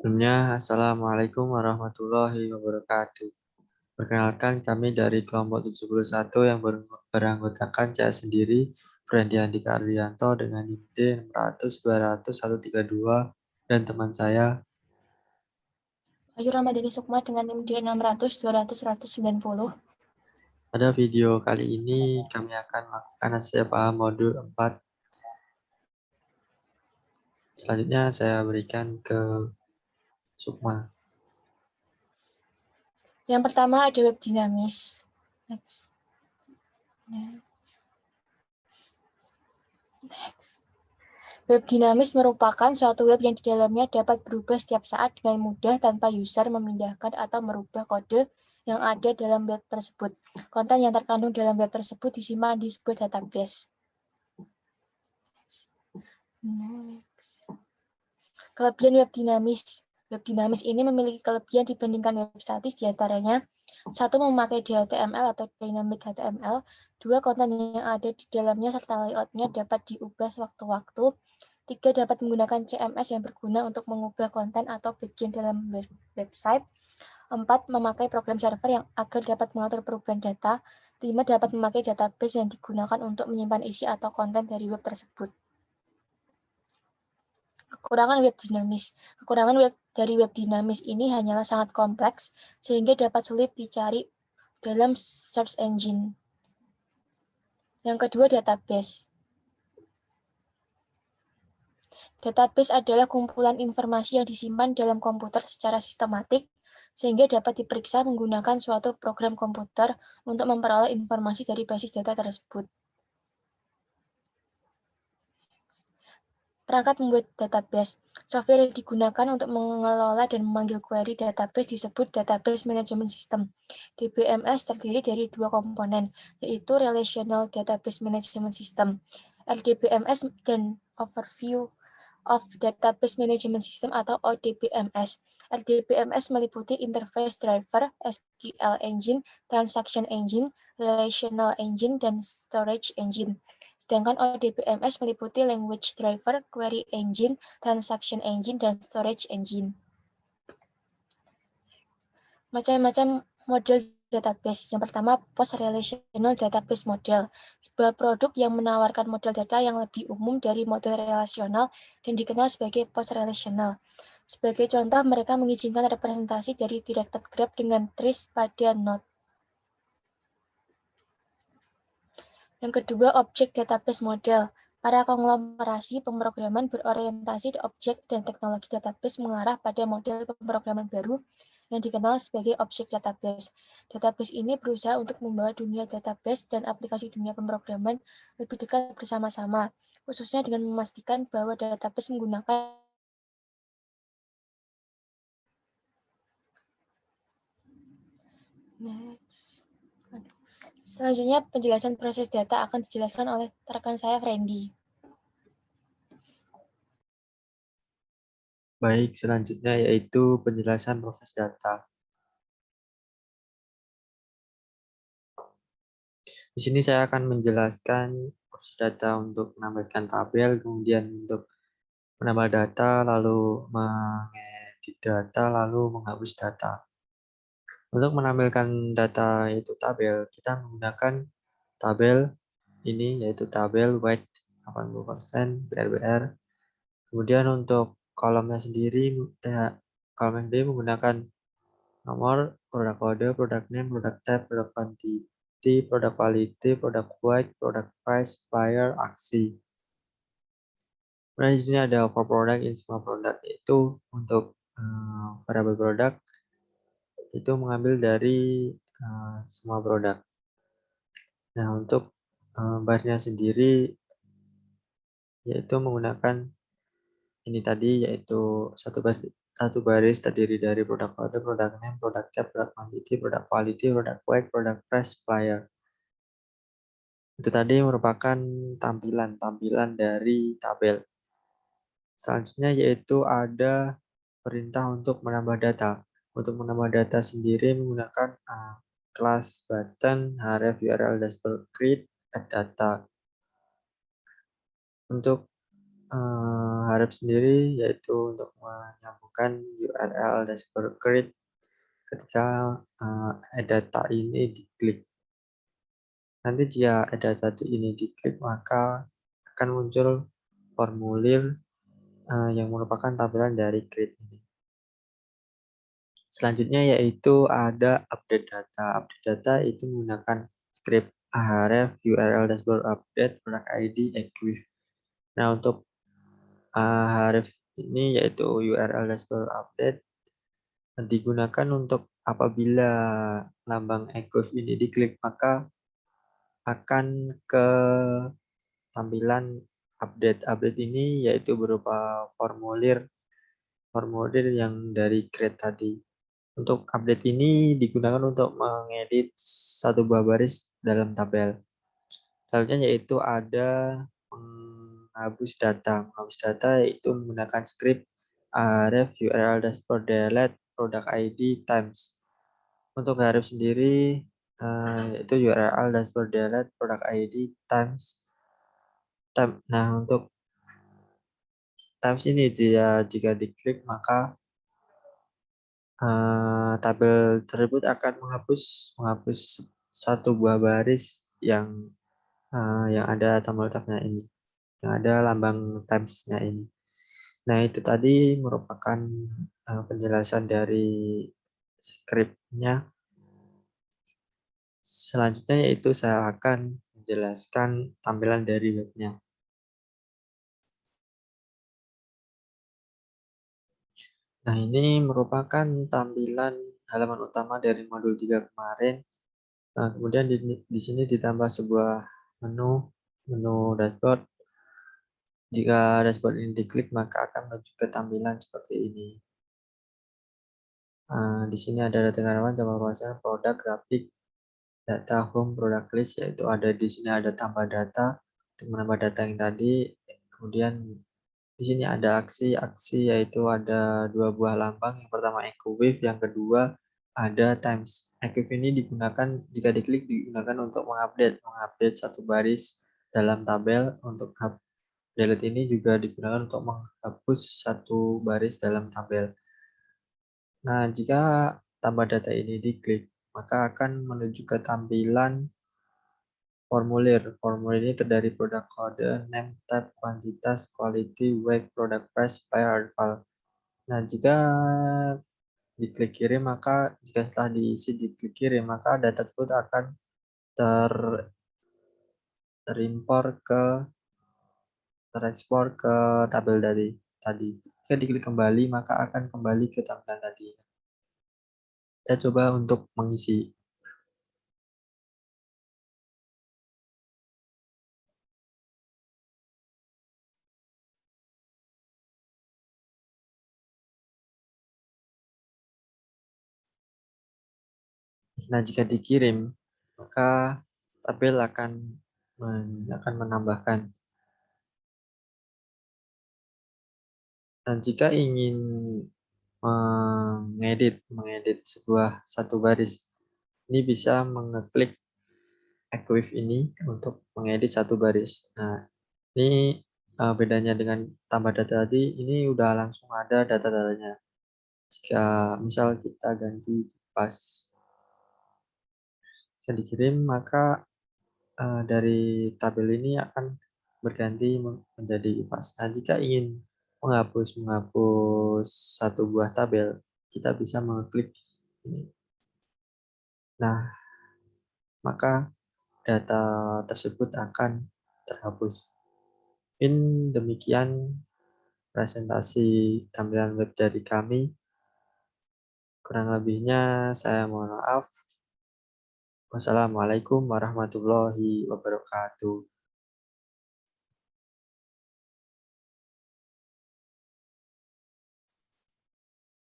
Sebelumnya, Assalamualaikum warahmatullahi wabarakatuh. Perkenalkan, kami dari kelompok 71 yang beranggotakan saya sendiri, Frendi Andika Ardianto dengan NIM D 600-200-132, dan teman saya. Ayu Ramadhani Sukma dengan NIM D 600-200-190. Pada video kali ini, kami akan melakukan hasil paham modul 4. Selanjutnya, saya berikan ke Sukma. Yang pertama ada web dinamis. Next. Web dinamis merupakan suatu web yang di dalamnya dapat berubah setiap saat dengan mudah tanpa user memindahkan atau merubah kode yang ada dalam web tersebut. Konten yang terkandung dalam web tersebut disimpan di sebuah database. Next. Kelebihan web dinamis. Web dinamis ini memiliki kelebihan dibandingkan web statis, diantaranya: 1. Memakai HTML atau Dynamic HTML. 2. Konten yang ada di dalamnya serta layoutnya dapat diubah sewaktu-waktu. 3. Dapat menggunakan CMS yang berguna untuk mengubah konten atau bagian dalam website. 4. Memakai program server yang agar dapat mengatur perubahan data. 5. Dapat memakai database yang digunakan untuk menyimpan isi atau konten dari web tersebut. Kekurangan web dinamis. Kekurangan dari web dinamis ini hanyalah sangat kompleks, sehingga dapat sulit dicari dalam search engine. Yang kedua, database. Database adalah kumpulan informasi yang disimpan dalam komputer secara sistematik, sehingga dapat diperiksa menggunakan suatu program komputer untuk memperoleh informasi dari basis data tersebut. Perangkat membuat database. Software yang digunakan untuk mengelola dan memanggil query database disebut Database Management System. DBMS terdiri dari dua komponen, yaitu Relational Database Management System, RDBMS, dan Overview of Database Management System atau ODBMS. RDBMS meliputi Interface Driver, SQL Engine, Transaction Engine, Relational Engine, dan Storage Engine. Sedangkan ODBMS meliputi Language Driver, Query Engine, Transaction Engine, dan Storage Engine. Macam-macam model database. Yang pertama, Post-Relational Database Model. Sebuah produk yang menawarkan model data yang lebih umum dari model relasional dan dikenal sebagai post-relational. Sebagai contoh, mereka mengizinkan representasi dari directed graph dengan trace pada node. Yang kedua, Object Database Model. Para konglomerasi pemrograman berorientasi objek dan teknologi database mengarah pada model pemrograman baru yang dikenal sebagai Object Database. Database ini berusaha untuk membawa dunia database dan aplikasi dunia pemrograman lebih dekat bersama-sama, khususnya dengan memastikan bahwa database menggunakan Selanjutnya, penjelasan proses data akan dijelaskan oleh rekan saya, Frendi. Baik, selanjutnya yaitu penjelasan proses data. Di sini saya akan menjelaskan proses data untuk menambahkan tabel, kemudian untuk menambah data, lalu mengedit data, lalu menghapus data. Untuk menampilkan data itu tabel, kita menggunakan tabel ini, yaitu tabel weight 80% BRBR. Kemudian untuk kolomnya sendiri, kolom yang sendiri menggunakan nomor, produk kode, produk name, produk type, produk quantity, produk quality, produk weight, produk price, supplier, aksi. Kemudian di sini ada for product in semua produk, itu untuk variabel produk itu mengambil dari semua produk. Nah, untuk barnya sendiri yaitu menggunakan ini tadi, yaitu satu baris terdiri dari produk kode, produk name, produk type, produk quantity, produk quality, produk weight, produk price, supplier. Itu tadi merupakan tampilan dari tabel. Selanjutnya yaitu ada perintah untuk menambah data. Untuk menambah data sendiri menggunakan class button, href, url, dashboard, create, add data. Untuk Harap sendiri yaitu untuk menyambungkan URL dashboard grid ketika e-data ini diklik. Nanti jika e-data ini diklik, maka akan muncul formulir yang merupakan tampilan dari grid ini. Selanjutnya yaitu ada update data. Update data itu menggunakan script ahref URL dashboard update product ID equif. Nah, untuk ahref ini yaitu URL dashboard update digunakan untuk apabila lambang equif ini diklik, maka akan ke tampilan update. Update ini yaitu berupa formulir yang dari grid tadi. Untuk update ini digunakan untuk mengedit satu buah baris dalam tabel. Selanjutnya yaitu ada menghapus data. Menghapus data yaitu menggunakan script ahref URL dashboard delete product ID times. Untuk ahref sendiri yaitu URL dashboard delete product ID times. Nah, untuk times ini jika diklik maka tabel tersebut akan menghapus satu buah baris yang ada tombol tabnya ini, yang ada lambang times-nya ini. Nah, itu tadi merupakan penjelasan dari script-nya. Selanjutnya yaitu saya akan menjelaskan tampilan dari webnya. Nah, ini merupakan tampilan halaman utama dari modul 3 kemarin. Nah, kemudian di sini ditambah sebuah menu dashboard. Jika dashboard ini diklik, maka akan menuju ke tampilan seperti ini. Di sini ada data karyawan, cabang perusahaan, produk, grafik, data, home, product list, yaitu ada di sini ada tambah data untuk menambah data yang tadi. Kemudian di sini ada aksi yaitu ada dua buah lambang. Yang pertama equif, yang kedua ada times. Equif ini digunakan jika diklik digunakan untuk mengupdate satu baris dalam tabel. Untuk delete ini juga digunakan untuk menghapus satu baris dalam tabel. Nah, jika tambah data ini diklik, maka akan menuju ke tampilan formulir. Formulir ini terdiri produk kode, name, type, kuantitas, quality, weight, product price, supplier, file. Nah, jika diklik kirim, maka jika setelah diisi diklik kirim, maka data tersebut akan terekspor ke tabel dari tadi. Jika diklik kembali, maka akan kembali ke tampilan tadi. Kita coba untuk mengisi. Nah, jika dikirim, maka tabel akan menambahkan. Dan jika ingin mengedit satu baris, ini bisa mengeklik equif ini untuk mengedit satu baris. Nah, ini bedanya dengan tambah data tadi, ini udah langsung ada data-datanya. Jika misal kita ganti pas yang dikirim, maka dari tabel ini akan berganti menjadi pas. Nah, jika ingin menghapus satu buah tabel, kita bisa mengklik ini. Nah, maka data tersebut akan terhapus. Demikian presentasi tampilan web dari kami. Kurang lebihnya saya mohon maaf. Wassalamualaikum warahmatullahi wabarakatuh.